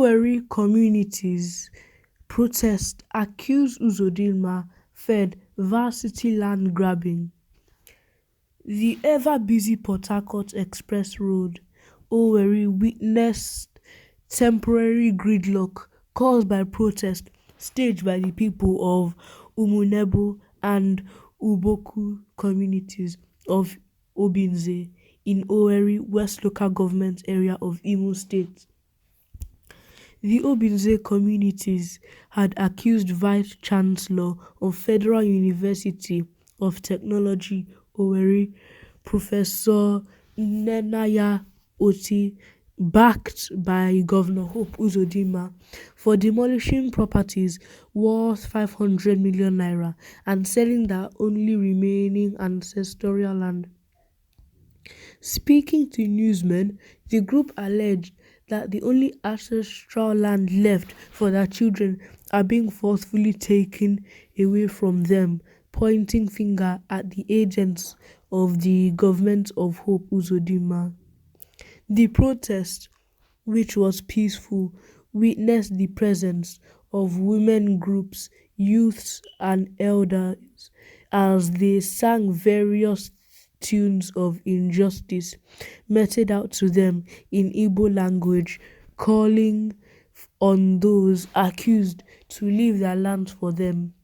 Owerri communities protest accuse Uzodinma fed Varsity land grabbing. The ever-busy Port Harcourt Express Road, Owerri witnessed temporary gridlock caused by protest staged by the people of Umunebo and Uboku communities of Obinze in Owerri West Local Government Area of Imo State. The Obinze communities had accused Vice Chancellor of Federal University of Technology, Owerri, Professor Nenaya Oti, backed by Governor Hope Uzodinma, for demolishing properties worth 500 million naira and selling their only remaining ancestral land. Speaking to newsmen, the group alleged that the only ancestral land left for their children are being forcefully taken away from them, pointing finger at the agents of the government of Hope Uzodinma. The protest, which was peaceful, witnessed the presence of women groups, youths and elders as they sang various tunes of injustice meted out to them in Igbo language, calling on those accused to leave their land for them.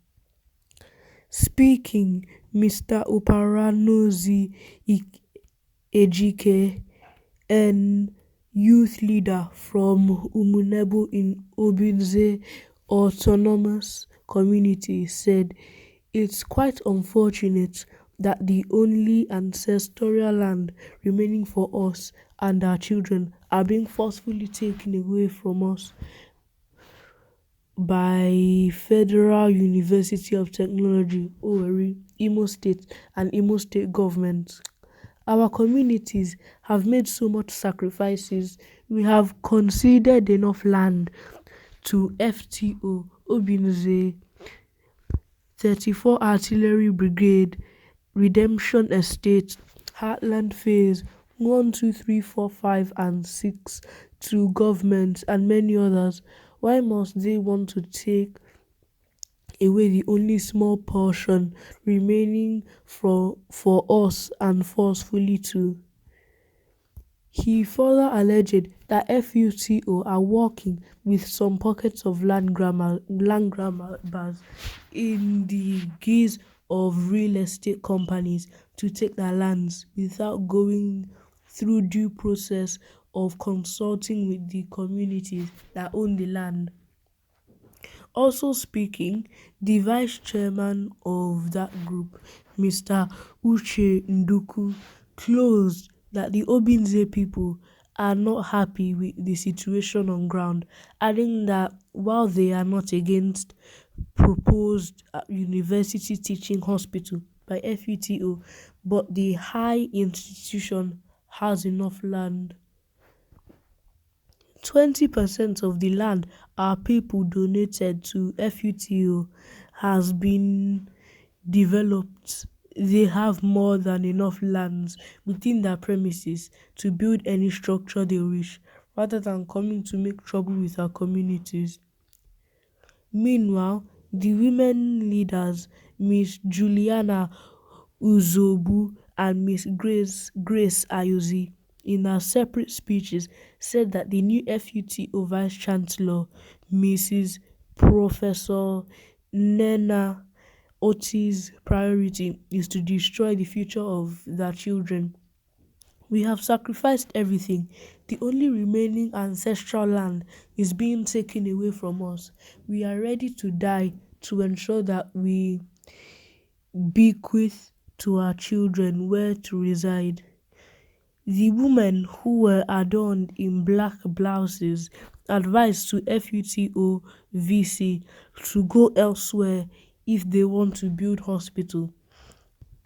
Speaking, Mr. Oparanozi Ejike, an youth leader from Umunebo in Obinze Autonomous Community, said, "It's quite unfortunate that the only ancestral land remaining for us and our children are being forcefully taken away from us by Federal University of Technology, Owerri, Imo State and Imo State governments. Our communities have made so much sacrifices. We have conceded enough land to FTO, Obinze, 34 Artillery Brigade, Redemption Estate, Heartland Phase 1, 2, 3, 4, 5 and 6 to governments and many others. Why must they want to take away the only small portion remaining for us and forcefully too?" He further alleged that FUTO are working with some pockets of land grabbers in the guise of real estate companies to take their lands without going through due process of consulting with the communities that own the land. Also speaking, the vice chairman of that group, Mr. Uche Nduku, closed that the Obinze people are not happy with the situation on ground, adding that while they are not against proposed university teaching hospital by FUTO, but the high institution has enough land. 20% of the land our people donated to FUTO has been developed. They have more than enough lands within their premises to build any structure they wish, rather than coming to make trouble with our communities. Meanwhile, the women leaders, Miss Juliana Uzobu and Miss Grace Ayozi, in her separate speeches, said that the new FUTO Vice Chancellor, Mrs. Professor Nena Oti's priority is to destroy the future of their children. "We have sacrificed everything. The only remaining ancestral land is being taken away from us. We are ready to die to ensure that we bequeath to our children where to reside." The women, who were adorned in black blouses, advised to FUTO VC to go elsewhere if they want to build hospital.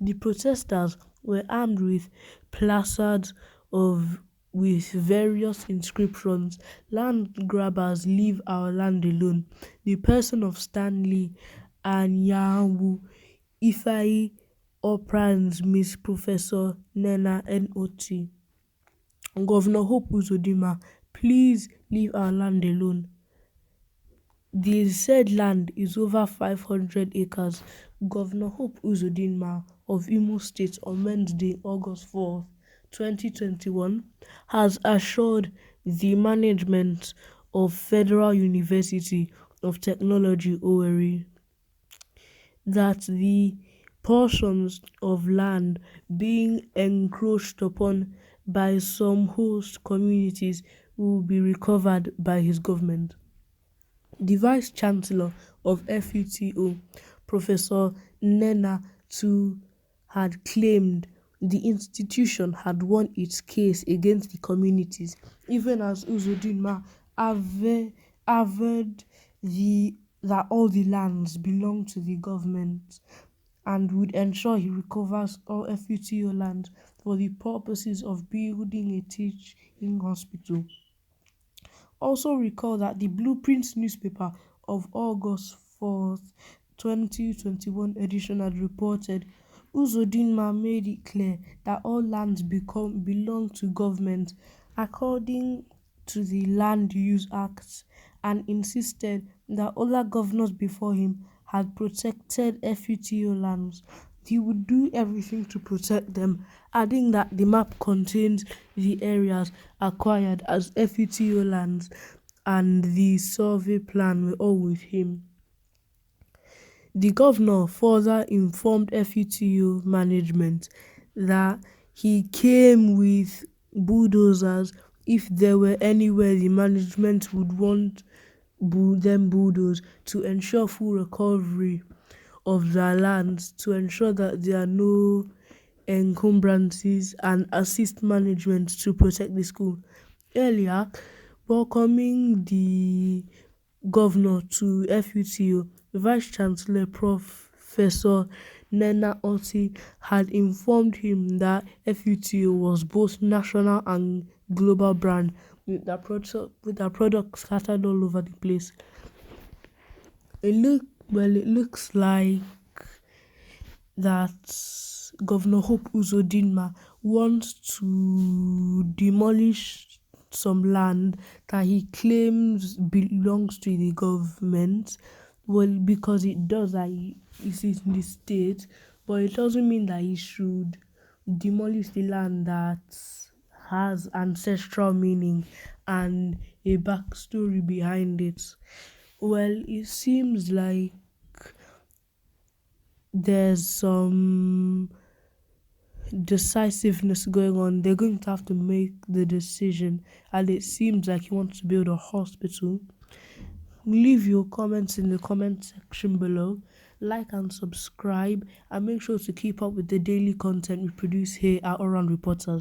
The protesters were armed with placards with various inscriptions: "Land grabbers, leave our land alone." The person of Stanley Anyanwu Ifeanyi Oprah's Miss Professor Nena Not. Governor Hope Uzodinma please leave our land alone. The said land is over 500 acres. Governor Hope Uzodinma of Imo State on Wednesday, August 4th, 2021, has assured the management of Federal University of Technology Owerri that the portions of land being encroached upon by some host communities will be recovered by his government. The Vice-Chancellor of FUTO, Professor Nena Tu, had claimed the institution had won its case against the communities, even as Uzodinma averred that all the lands belong to the government and would ensure he recovers all FUTO land for the purposes of building a teaching hospital. Also recall that the Blueprints newspaper of August 4th, 2021 edition had reported Uzodinma made it clear that all lands belong to government according to the Land Use Act, and insisted that other governors before him had protected FUTO lands. He would do everything to protect them, adding that the map contains the areas acquired as FUTO lands and the survey plan were all with him. The governor further informed FUTO management that he came with bulldozers if there were anywhere the management would want them bulldozed to ensure full recovery of their lands, to ensure that there are no encumbrances and assist management to protect the school. Earlier, welcoming the governor to FUTO, Vice-Chancellor Professor Nena Oti had informed him that FUTO was both national and global brand with their products scattered all over the place. It looks like that Governor Hope Uzodinma wants to demolish some land that he claims belongs to the government. Well, because it does, that it is in the state, but it doesn't mean that he should demolish the land that has ancestral meaning and a backstory behind it. Well, it seems like there's some decisiveness going on. They're going to have to make the decision, and it seems like he wants to build a hospital. Leave your comments in the comment section below, like and subscribe, and make sure to keep up with the daily content we produce here at All Round Reporters.